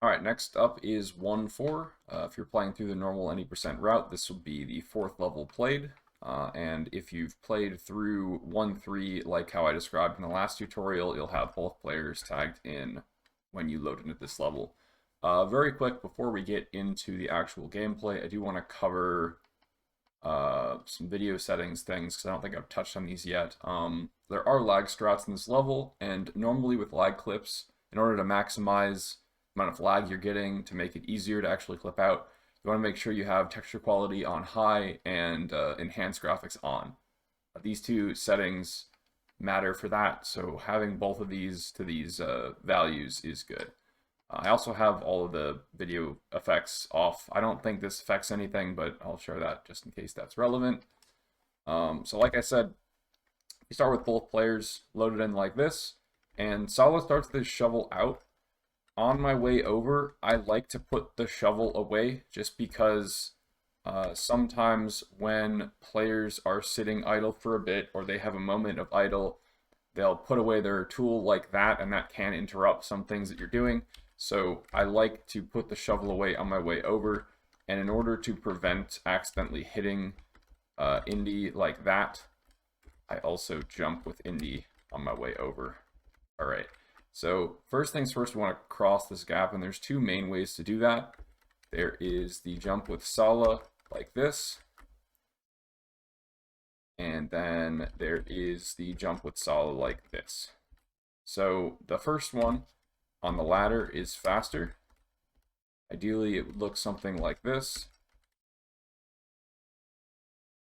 All right, next up is 1-4. If you're playing through the normal any percent route, this will be the 4th level played. And if you've played through 1-3, like how I described in the last tutorial, you'll have both players tagged in when you load into this level. Very quick, before we get into the actual gameplay, I do want to cover some video settings things, because I don't think I've touched on these yet. There are lag strats in this level, and normally with lag clips, in order to maximize amount of lag you're getting to make it easier to actually clip out, you want to make sure you have texture quality on high and enhanced graphics on. These two settings matter for that, so having both of these to these values is good. I also have all of the video effects off. I don't think this affects anything, but I'll share that just in case that's relevant. So like I said, you start with both players loaded in like this, and Sala starts this shovel out. On my way over, I like to put the shovel away just because sometimes when players are sitting idle for a bit or they have a moment of idle, they'll put away their tool like that, and that can interrupt some things that you're doing. So I like to put the shovel away on my way over, and in order to prevent accidentally hitting Indy like that, I also jump with Indy on my way over. All right. So first things first, we want to cross this gap, and there's two main ways to do that. There is the jump with Sala like this, and then there is the jump with Sala like this. So the first one on the ladder is faster. Ideally, it would look something like this.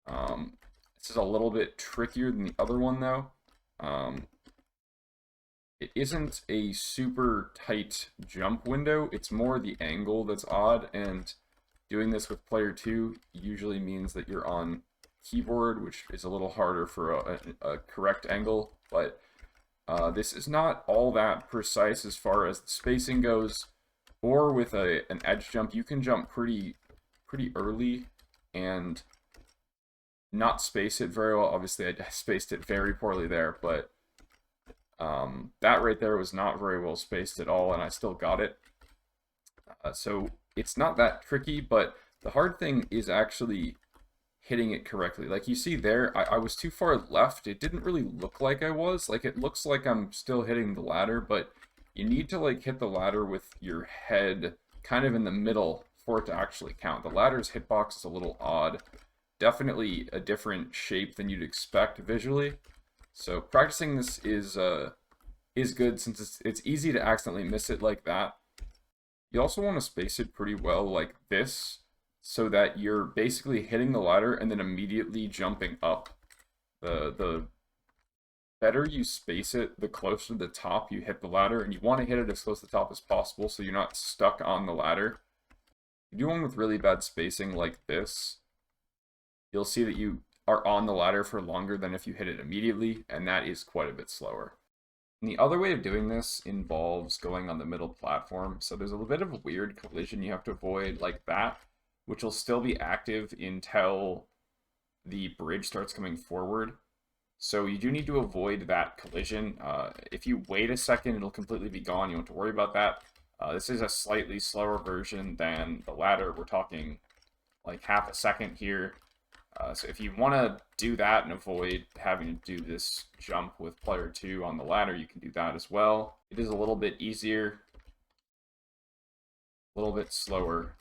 This is a little bit trickier than the other one, though. It isn't a super tight jump window, it's more the angle that's odd, and doing this with player 2 usually means that you're on keyboard, which is a little harder for a correct angle, but this is not all that precise as far as the spacing goes. Or with an edge jump, you can jump pretty early and not space it very well. Obviously, I spaced it very poorly there, but that right there was not very well spaced at all, and I still got it. So it's not that tricky, but the hard thing is actually hitting it correctly. Like you see there, I was too far left. It didn't really look like I was. Like it looks like I'm still hitting the ladder, but you need to like hit the ladder with your head kind of in the middle for it to actually count. The ladder's hitbox is a little odd. Definitely a different shape than you'd expect visually. So practicing this is good, since it's easy to accidentally miss it like that. You also want to space it pretty well like this, so that you're basically hitting the ladder and then immediately jumping up. The better you space it, the closer to the top you hit the ladder, and you want to hit it as close to the top as possible so you're not stuck on the ladder. If you do one with really bad spacing like this, you'll see that you are on the ladder for longer than if you hit it immediately, and that is quite a bit slower. And the other way of doing this involves going on the middle platform. So there's a little bit of a weird collision you have to avoid like that, which will still be active until the bridge starts coming forward. So you do need to avoid that collision. If you wait a second, it'll completely be gone. You don't have to worry about that. This is a slightly slower version than the ladder. We're talking like half a second here. So if you want to do that and avoid having to do this jump with player 2 on the ladder, you can do that as well. It is a little bit easier, a little bit slower,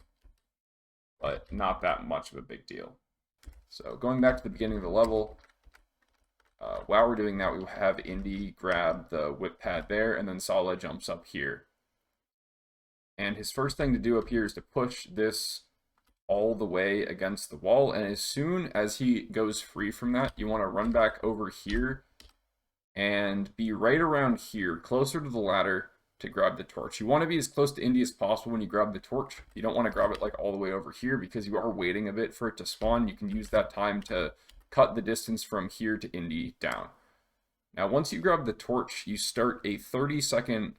but not that much of a big deal. So going back to the beginning of the level, while we're doing that, we have Indy grab the whip pad there, and then Sala jumps up here. And his first thing to do up here is to push this all the way against the wall, and as soon as he goes free from that, you want to run back over here and be right around here, closer to the ladder, to grab the torch. You want to be as close to Indy as possible when you grab the torch. You don't want to grab it like all the way over here, because you are waiting a bit for it to spawn. You can use that time to cut the distance from here to Indy down. Now once you grab the torch, you start a 30-second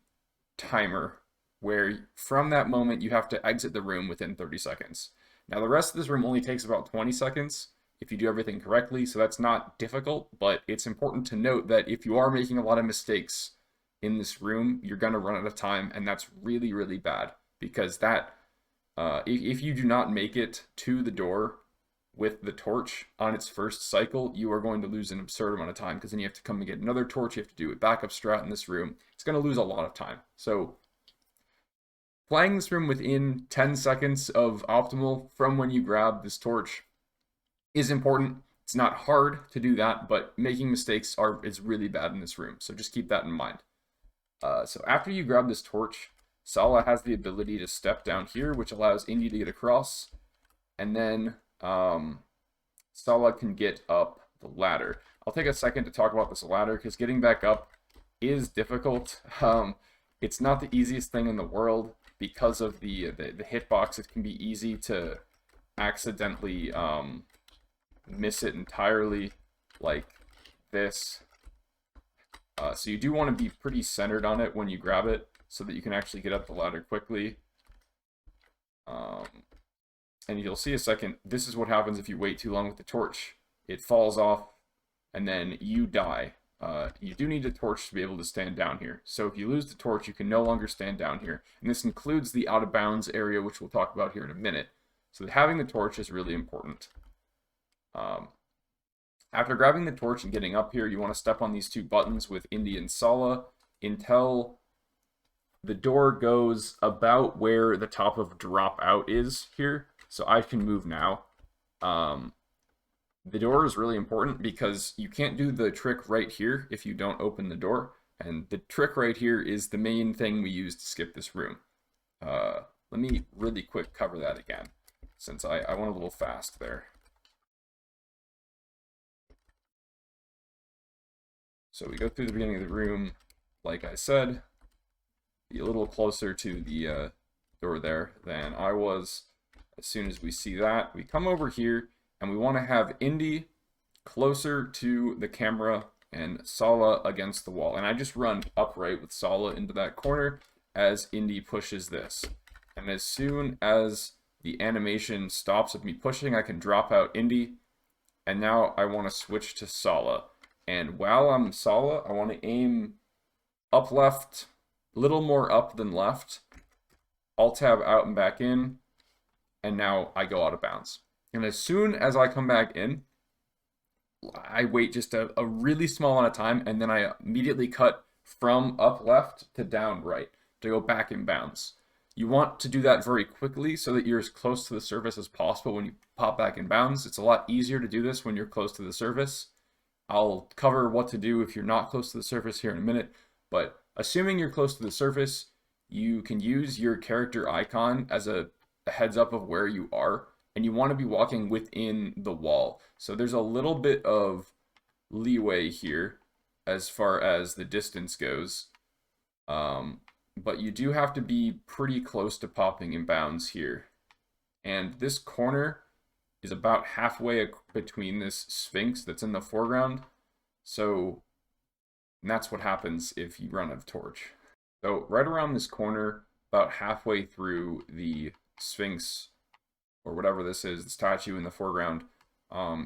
timer where from that moment you have to exit the room within 30 seconds. Now the rest of this room only takes about 20 seconds if you do everything correctly, so that's not difficult, but it's important to note that if you are making a lot of mistakes in this room, you're going to run out of time, and that's really, really bad. because that if you do not make it to the door with the torch on its first cycle, you are going to lose an absurd amount of time, because then you have to come and get another torch, you have to do a backup strat in this room. It's going to lose a lot of time. So playing this room within 10 seconds of optimal from when you grab this torch is important. It's not hard to do that, but making mistakes is really bad in this room, so just keep that in mind. So after you grab this torch, Sala has the ability to step down here, which allows Indy to get across, and then Sala can get up the ladder. I'll take a second to talk about this ladder, because getting back up is difficult. It's not the easiest thing in the world because of the hitbox. It can be easy to accidentally miss it entirely, like this. So you do want to be pretty centered on it when you grab it, so that you can actually get up the ladder quickly. And you'll see a second, this is what happens if you wait too long with the torch. It falls off, and then you die. You do need a torch to be able to stand down here. So if you lose the torch, you can no longer stand down here. And this includes the out of bounds area, which we'll talk about here in a minute. So having the torch is really important. After grabbing the torch and getting up here, you want to step on these two buttons with Indy and Sala until the door goes about where the top of drop out is here. So I can move now. The door is really important because you can't do the trick right here if you don't open the door. And the trick right here is the main thing we use to skip this room. Let me really quick cover that again, since I went a little fast there. So we go through the beginning of the room, like I said, be a little closer to the door there than I was. As soon as we see that, we come over here, and we want to have Indy closer to the camera and Sala against the wall. And I just run upright with Sala into that corner as Indy pushes this. And as soon as the animation stops of me pushing, I can drop out Indy. And now I want to switch to Sala. And while I'm Sala, I want to aim up left, a little more up than left. Alt-tab out and back in. And now I go out of bounds. And as soon as I come back in, I wait just a really small amount of time, and then I immediately cut from up left to down right to go back in bounds. You want to do that very quickly so that you're as close to the surface as possible when you pop back in bounds. It's a lot easier to do this when you're close to the surface. I'll cover what to do if you're not close to the surface here in a minute, but assuming you're close to the surface, you can use your character icon as a heads up of where you are, and you want to be walking within the wall. So there's a little bit of leeway here as far as the distance goes, but you do have to be pretty close to popping in bounds here. And this corner is about halfway between this Sphinx that's in the foreground. So that's what happens if you run a torch. So right around this corner, about halfway through the Sphinx, or whatever this is, the statue in the foreground,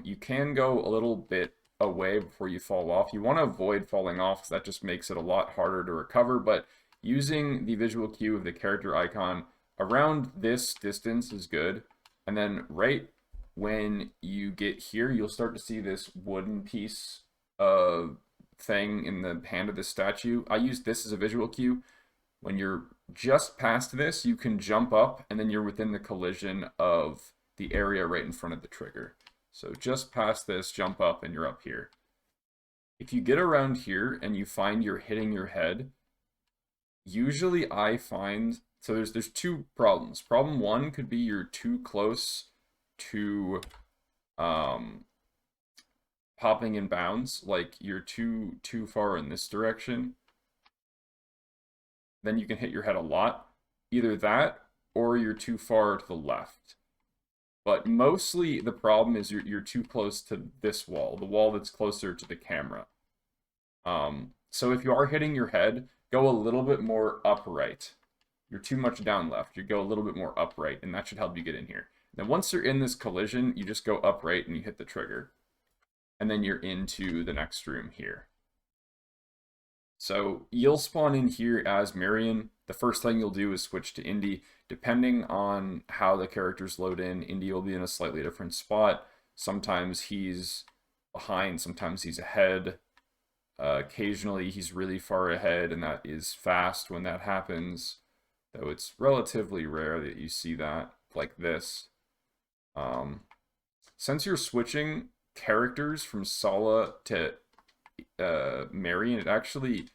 you can go a little bit away before you fall off. You want to avoid falling off, because that just makes it a lot harder to recover, but using the visual cue of the character icon around this distance is good. And then right when you get here, you'll start to see this wooden piece thing in the hand of the statue. I use this as a visual cue. When you're just past this, you can jump up, and then you're within the collision of the area right in front of the trigger. So just past this, jump up, and you're up here. If you get around here and you find you're hitting your head, usually I find, so there's two problems. Problem one could be you're too close to popping in bounds, like you're too far in this direction. Then you can hit your head a lot. Either that, or you're too far to the left. But mostly the problem is you're too close to this wall, the wall that's closer to the camera. So if you are hitting your head, go a little bit more upright. You're too much down left. You go a little bit more upright, and that should help you get in here. Then once you're in this collision, you just go upright and you hit the trigger. And then you're into the next room here. So you'll spawn in here as Marion. The first thing you'll do is switch to Indy. Depending on how the characters load in, Indy will be in a slightly different spot. Sometimes he's behind, sometimes he's ahead. Occasionally he's really far ahead, and that is fast when that happens. Though it's relatively rare that you see that like this. Since you're switching characters from Sala to Marion, it actually,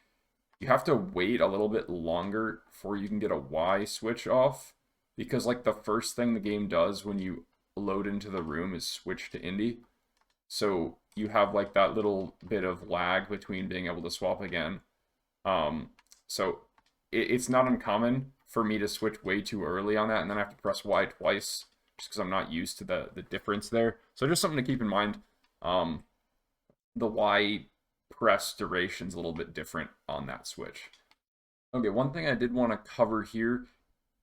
you have to wait a little bit longer before you can get a Y switch off, because like the first thing the game does when you load into the room is switch to Indy. So you have like that little bit of lag between being able to swap again. So it's not uncommon for me to switch way too early on that, and then I have to press Y twice just because I'm not used to the difference there. So just something to keep in mind. The Y press duration's a little bit different on that switch. Okay, one thing I did want to cover here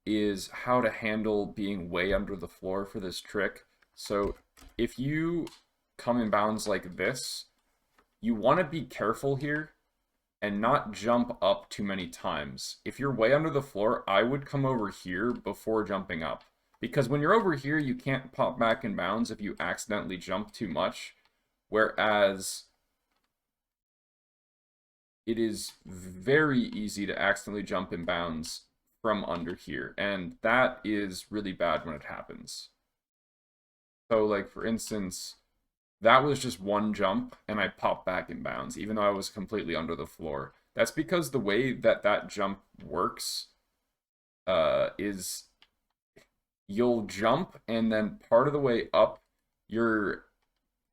is how to handle being way under the floor for this trick. So if you come in bounds like this, you want to be careful here and not jump up too many times. If you're way under the floor, I would come over here before jumping up. Because when you're over here, you can't pop back in bounds if you accidentally jump too much. Whereas it is very easy to accidentally jump in bounds from under here. And that is really bad when it happens. So like for instance, that was just one jump and I popped back in bounds, even though I was completely under the floor. That's because the way that that jump works is you'll jump and then part of the way up,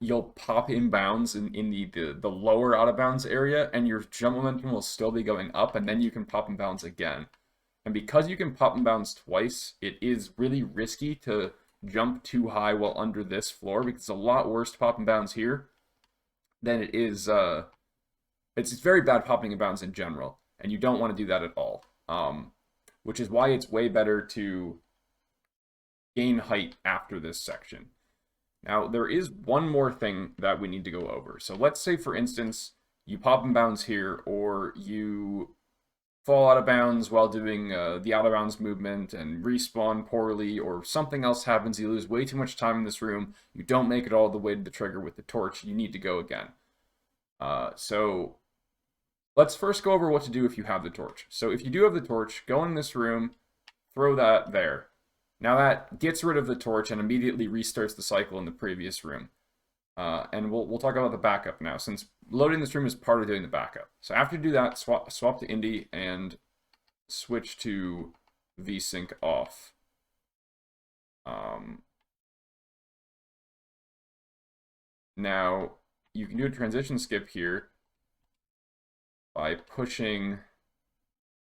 you'll pop in bounds in the lower out of bounds area, and your jump momentum will still be going up, and then you can pop in bounds again. And because you can pop in bounds twice, it is really risky to jump too high while under this floor, because it's a lot worse to pop in bounds here than it is, it's very bad popping in bounds in general, and you don't want to do that at all. Which is why it's way better to gain height after this section. Now, there is one more thing that we need to go over. So let's say, for instance, you pop in bounds here, or you fall out of bounds while doing the out of bounds movement and respawn poorly, or something else happens, you lose way too much time in this room, you don't make it all the way to the trigger with the torch, you need to go again. So let's first go over what to do if you have the torch. So if you do have the torch, go in this room, throw that there. Now that gets rid of the torch and immediately restarts the cycle in the previous room. And we'll talk about the backup now, since loading this room is part of doing the backup. So after you do that, swap to Indy and switch to VSync off. Now, you can do a transition skip here by pushing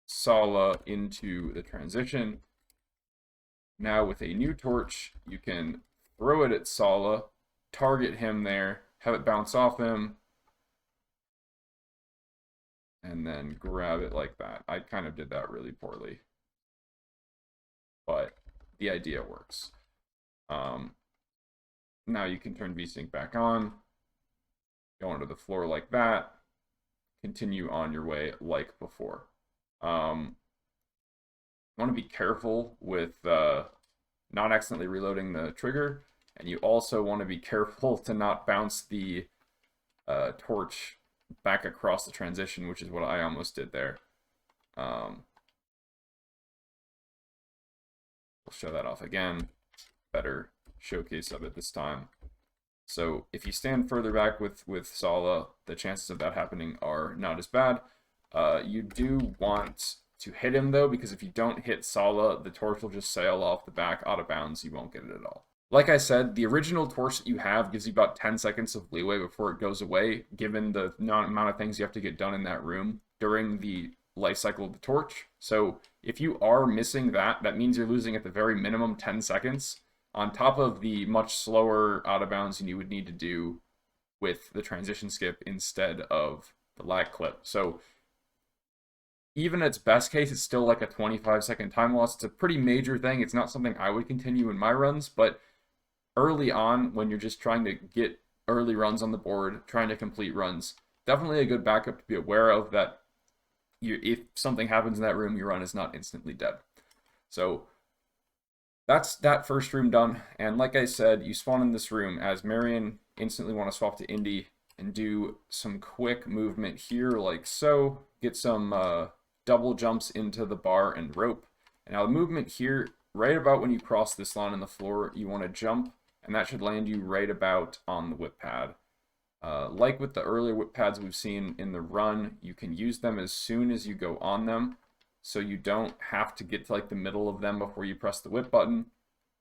Sala into the transition. Now with a new torch, you can throw it at Sala, target him there, have it bounce off him, and then grab it like that. I kind of did that really poorly, but the idea works. Now you can turn VSync back on, go onto the floor like that, continue on your way like before. Want to be careful with not accidentally reloading the trigger, and you also want to be careful to not bounce the torch back across the transition, which is what I almost did there. We'll show that off again. Better showcase of it this time. So if you stand further back with Sala, the chances of that happening are not as bad. You do want to hit him though, because if you don't hit Sala, the torch will just sail off the back out of bounds. You won't get it at all. Like I said, the original torch that you have gives you about 10 seconds of leeway before it goes away, given the amount of things you have to get done in that room during the life cycle of the torch. So if you are missing that, that means you're losing at the very minimum 10 seconds, on top of the much slower out of bounds you would need to do with the transition skip instead of the lag clip. So even its best case, it's still like a 25-second time loss. It's a pretty major thing. It's not something I would continue in my runs, but early on, when you're just trying to get early runs on the board, trying to complete runs, definitely a good backup to be aware of, that if something happens in that room, your run is not instantly dead. So that's that first room done. And like I said, you spawn in this room as Marion, instantly want to swap to Indy and do some quick movement here like so. Get some double jumps into the bar and rope. And now the movement here, right about when you cross this line on the floor, you want to jump, and that should land you right about on the whip pad. Like with the earlier whip pads we've seen in the run, you can use them as soon as you go on them, so you don't have to get to like the middle of them before you press the whip button.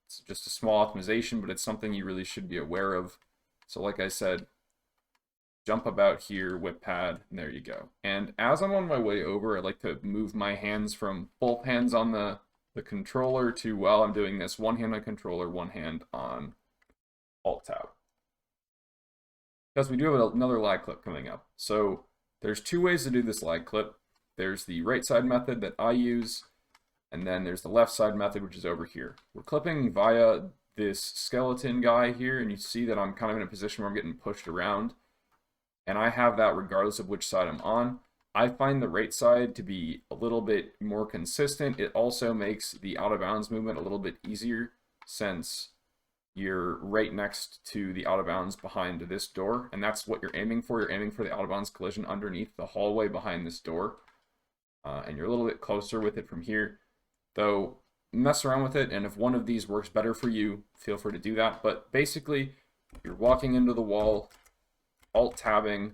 It's just a small optimization, but it's something you really should be aware of. So like I said, jump about here, whip pad, and there you go. And as I'm on my way over, I like to move my hands from both hands on the controller to, while I'm doing this, one hand on controller, one hand on Alt Tab. Because we do have another lag clip coming up. So there's two ways to do this lag clip. There's the right side method that I use, and then there's the left side method, which is over here. We're clipping via this skeleton guy here, and you see that I'm kind of in a position where I'm getting pushed around. And I have that regardless of which side I'm on. I find the right side to be a little bit more consistent. It also makes the out of bounds movement a little bit easier, since you're right next to the out of bounds behind this door, and that's what you're aiming for. You're aiming for the out of bounds collision underneath the hallway behind this door, and you're a little bit closer with it from here. Though, mess around with it, and if one of these works better for you, feel free to do that. But basically, you're walking into the wall, alt-tabbing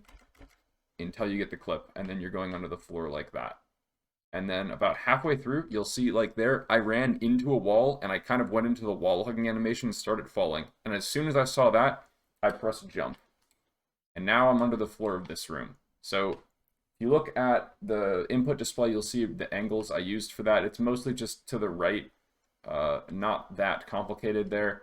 until you get the clip, and then you're going under the floor like that. And then about halfway through, you'll see like there, I ran into a wall, and I kind of went into the wall hugging animation and started falling. And as soon as I saw that, I pressed jump. And now I'm under the floor of this room. So if you look at the input display, you'll see the angles I used for that. It's mostly just to the right, not that complicated there.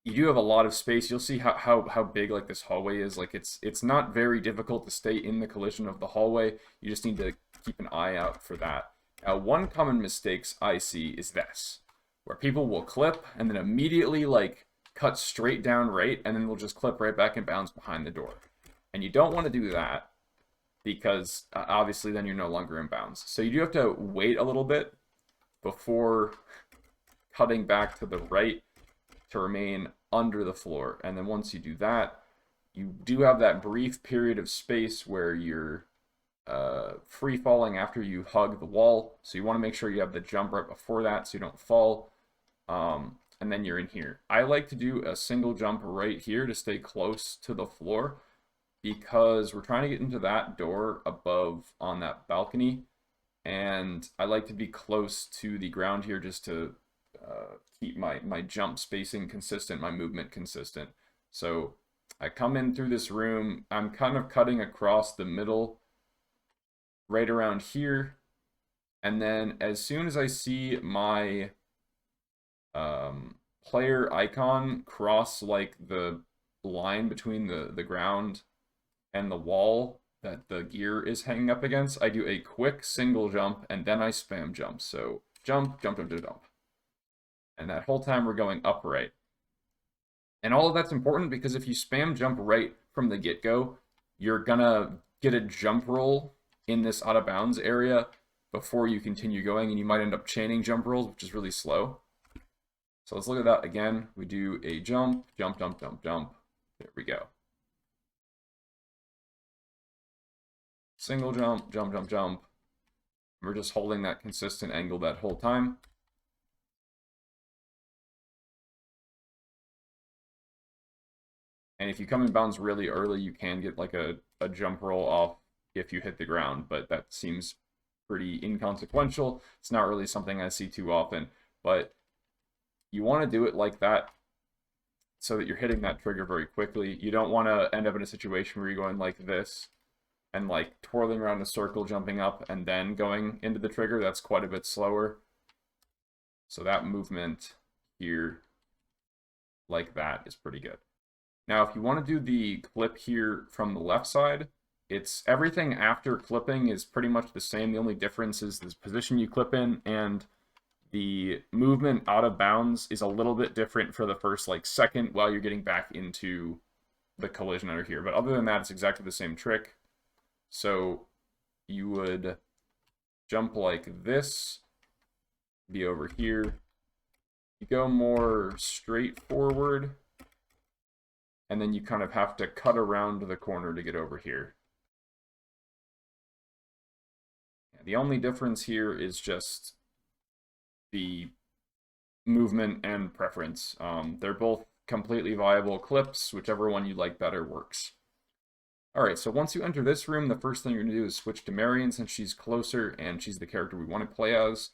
You do have a lot of space. You'll see how big like this hallway is. Like it's not very difficult to stay in the collision of the hallway. You just need to keep an eye out for that. Now, one common mistakes I see is this, where people will clip and then immediately like cut straight down right, and then we'll just clip right back and bounce behind the door. And you don't want to do that, because obviously then you're no longer in bounds. So you do have to wait a little bit before cutting back to the right to remain under the floor. And then once you do that, you do have that brief period of space where you're free falling after you hug the wall. So you want to make sure you have the jump right before that so you don't fall. And then you're in here. I like to do a single jump right here to stay close to the floor, because we're trying to get into that door above on that balcony. And I like to be close to the ground here just to keep my jump spacing consistent, my movement consistent. So I come in through this room. I'm kind of cutting across the middle right around here. And then as soon as I see my player icon cross like the line between the ground and the wall that the gear is hanging up against, I do a quick single jump, and then I spam jump. So jump, jump, jump, jump, jump. And that whole time we're going upright. And all of that's important because if you spam jump right from the get-go, you're gonna get a jump roll in this out of bounds area before you continue going, and you might end up chaining jump rolls, which is really slow. So let's look at that again. We do a jump, jump, jump, jump, jump. There we go. Single jump, jump, jump, jump. We're just holding that consistent angle that whole time. And if you come in bounds really early, you can get like a jump roll off if you hit the ground, but that seems pretty inconsequential. It's not really something I see too often, but you want to do it like that so that you're hitting that trigger very quickly. You don't want to end up in a situation where you're going like this and like twirling around in a circle, jumping up, and then going into the trigger. That's quite a bit slower. So that movement here, like that, is pretty good. Now, if you want to do the clip here from the left side, it's everything after clipping is pretty much the same. The only difference is the position you clip in, and the movement out of bounds is a little bit different for the first like second while you're getting back into the collision under here. But other than that, it's exactly the same trick. So you would jump like this, be over here. You go more straightforward, and then you kind of have to cut around the corner to get over here. The only difference here is just the movement and preference. They're both completely viable clips. Whichever one you like better works. Alright, so once you enter this room, the first thing you're going to do is switch to Marion since she's closer and she's the character we want to play as.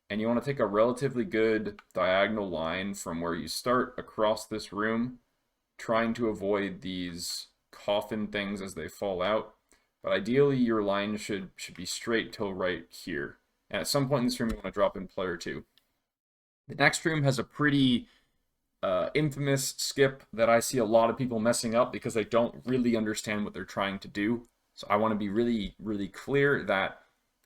And you want to take a relatively good diagonal line from where you start across this room, trying to avoid these coffin things as they fall out. But ideally, your line should be straight till right here. And at some point in this room, you want to drop in player 2. The next room has a pretty infamous skip that I see a lot of people messing up because they don't really understand what they're trying to do. So I want to be really, really clear that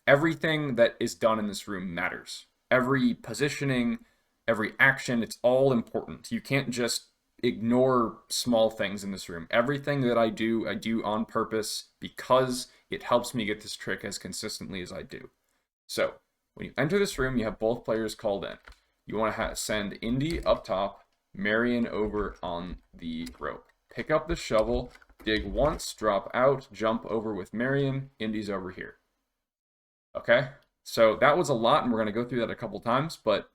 everything that is done in this room matters. Every positioning, every action, it's all important. You can't just ignore small things in this room. Everything that I do on purpose because it helps me get this trick as consistently as I do. So when you enter this room, you have both players called in. You want to send Indy up top, Marion over on the rope. Pick up the shovel, dig once, drop out, jump over with Marion, Indy's over here. Okay, so that was a lot, and we're going to go through that a couple times, but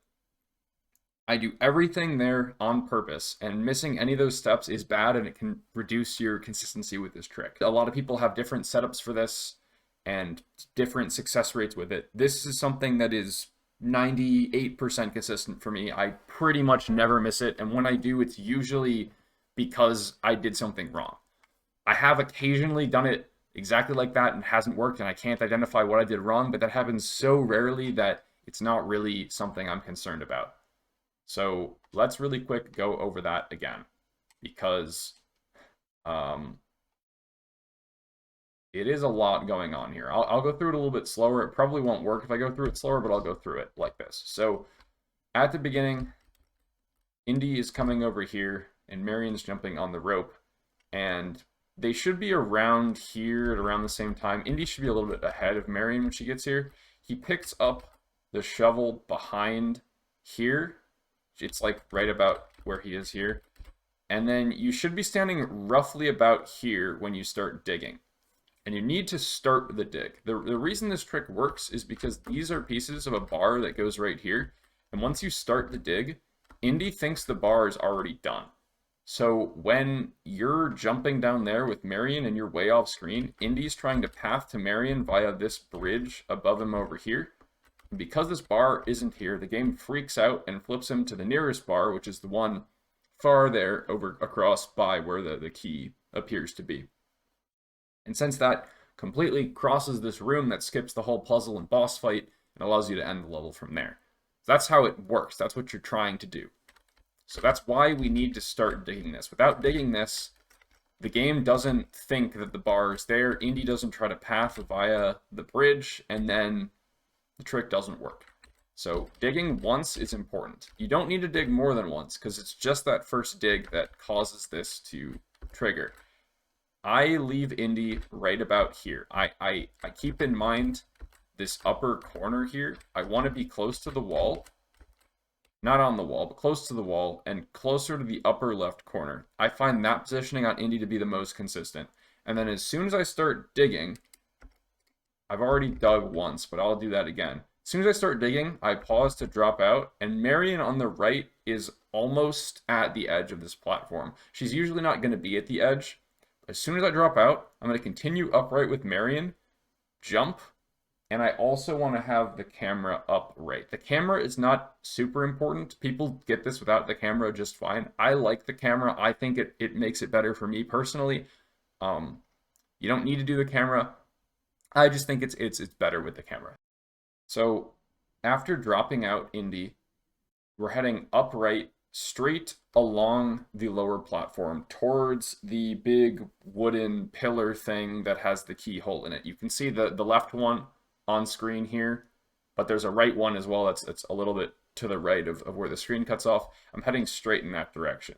I do everything there on purpose, and missing any of those steps is bad, and it can reduce your consistency with this trick. A lot of people have different setups for this, and different success rates with it. This is something that is 98% consistent for me. I pretty much never miss it, and when I do, it's usually because I did something wrong. I have occasionally done it exactly like that and hasn't worked, and I can't identify what I did wrong, but that happens so rarely that it's not really something I'm concerned about. So let's really quick go over that again, because it is a lot going on here. I'll go through it a little bit slower. It probably won't work if I go through it slower, but I'll go through it like this. So at the beginning, Indy is coming over here, and Marion's jumping on the rope, and they should be around here at around the same time. Indy should be a little bit ahead of Marion when she gets here. He picks up the shovel behind here. It's like right about where he is here. And then you should be standing roughly about here when you start digging. And you need to start the dig. The reason this trick works is because these are pieces of a bar that goes right here. And once you start the dig, Indy thinks the bar is already done. So when you're jumping down there with Marion and you're way off screen, Indy's trying to path to Marion via this bridge above him over here. And because this bar isn't here, the game freaks out and flips him to the nearest bar, which is the one far there over across by where the key appears to be. And since that completely crosses this room that skips the whole puzzle and boss fight and allows you to end the level from there. So that's how it works. That's what you're trying to do. So that's why we need to start digging this. Without digging this, the game doesn't think that the bar is there. Indy doesn't try to path via the bridge, and then the trick doesn't work. So digging once is important. You don't need to dig more than once, because it's just that first dig that causes this to trigger. I leave Indy right about here. I keep in mind this upper corner here. I want to be close to the wall. Not on the wall, but close to the wall and closer to the upper left corner. I find that positioning on Indy to be the most consistent. And then as soon as I start digging, I've already dug once, but I'll do that again. As soon as I start digging, I pause to drop out, and Marion on the right is almost at the edge of this platform. She's usually not going to be at the edge. As soon as I drop out, I'm going to continue upright with Marion, jump, and I also want to have the camera upright. The camera is not super important. People get this without the camera just fine. I like the camera. I think it makes it better for me personally. You don't need to do the camera. I just think it's better with the camera. So after dropping out Indy, we're heading upright straight along the lower platform towards the big wooden pillar thing that has the keyhole in it. You can see the left one on screen here, but there's a right one as well that's a little bit to the right of where the screen cuts off. I'm heading straight in that direction.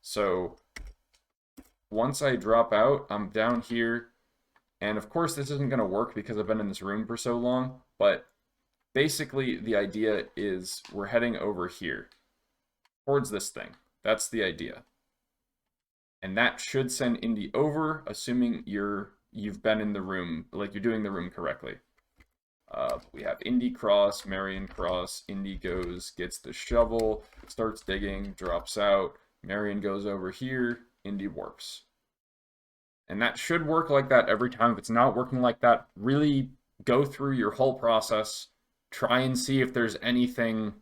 So once I drop out, I'm down here And of course, this isn't going to work because I've been in this room for so long, but basically the idea is we're heading over here towards this thing. That's the idea. And that should send Indy over, assuming you've been in the room, like you're doing the room correctly. We have Indy cross, Marion cross, Indy goes, gets the shovel, starts digging, drops out, Marion goes over here, Indy warps. And that should work like that every time. If it's not working like that, really go through your whole process, try and see if there's anything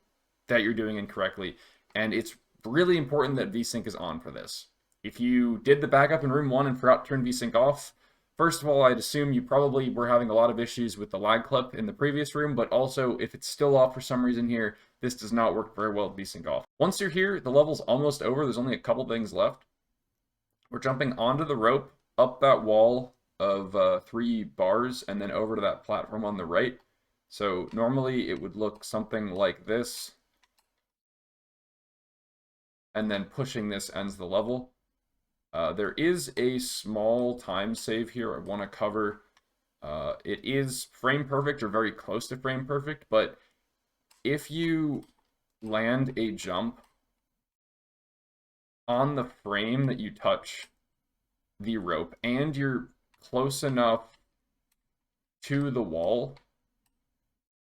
that you're doing incorrectly. And it's really important that VSync is on for this. If you did the backup in room 1 and forgot to turn VSync off, first of all, I'd assume you probably were having a lot of issues with the lag clip in the previous room, but also if it's still off for some reason here, this does not work very well with VSync off. Once you're here, the level's almost over. There's only a couple things left. We're jumping onto the rope, up that wall of 3 bars, and then over to that platform on the right. So normally it would look something like this. And then pushing this ends the level. There is a small time save here I want to cover. It is frame perfect or very close to frame perfect, but if you land a jump on the frame that you touch the rope and you're close enough to the wall,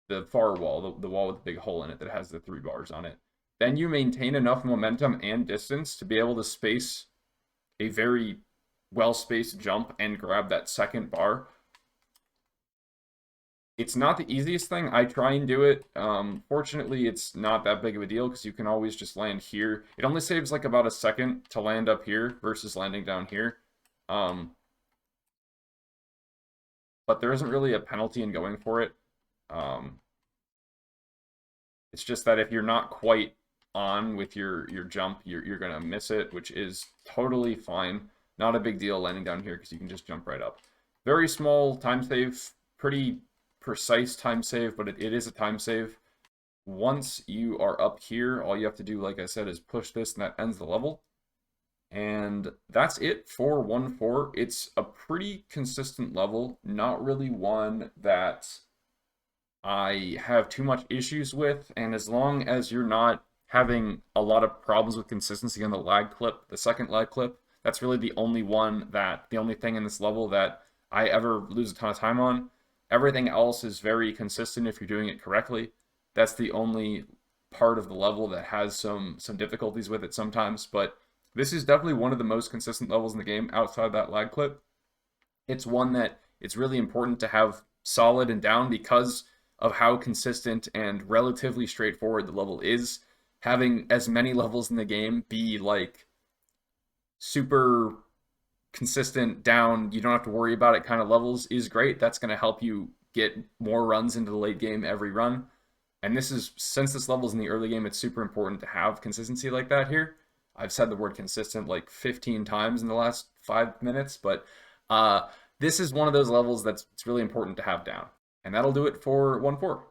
the far wall, the wall with the big hole in it that has the 3 bars on it, then you maintain enough momentum and distance to be able to space a very well-spaced jump and grab that second bar. It's not the easiest thing. I try and do it. Fortunately, it's not that big of a deal because you can always just land here. It only saves like about a second to land up here versus landing down here. But there isn't really a penalty in going for it. It's just that if you're not quite on with your jump, you're gonna miss it, which is totally fine. Not a big deal landing down here because you can just jump right up. Very small time save, pretty precise time save, but it is a time save. Once you are up here, all you have to do, like I said, is push this and that ends the level. And that's it for 1-4. It's a pretty consistent level, not really one that I have too much issues with, and as long as you're not having a lot of problems with consistency on the lag clip, the second lag clip, that's really the only thing in this level that I ever lose a ton of time on. Everything else is very consistent if you're doing it correctly. That's the only part of the level that has some difficulties with it sometimes, but this is definitely one of the most consistent levels in the game outside that lag clip. It's one that it's really important to have solid and down because of how consistent and relatively straightforward the level is. Having as many levels in the game be like super consistent down, you don't have to worry about it kind of levels is great. That's going to help you get more runs into the late game every run. And this is, since this level's in the early game, it's super important to have consistency like that here. I've said the word consistent like 15 times in the last 5 minutes, but this is one of those levels that's really important to have down. And that'll do it for 1-4.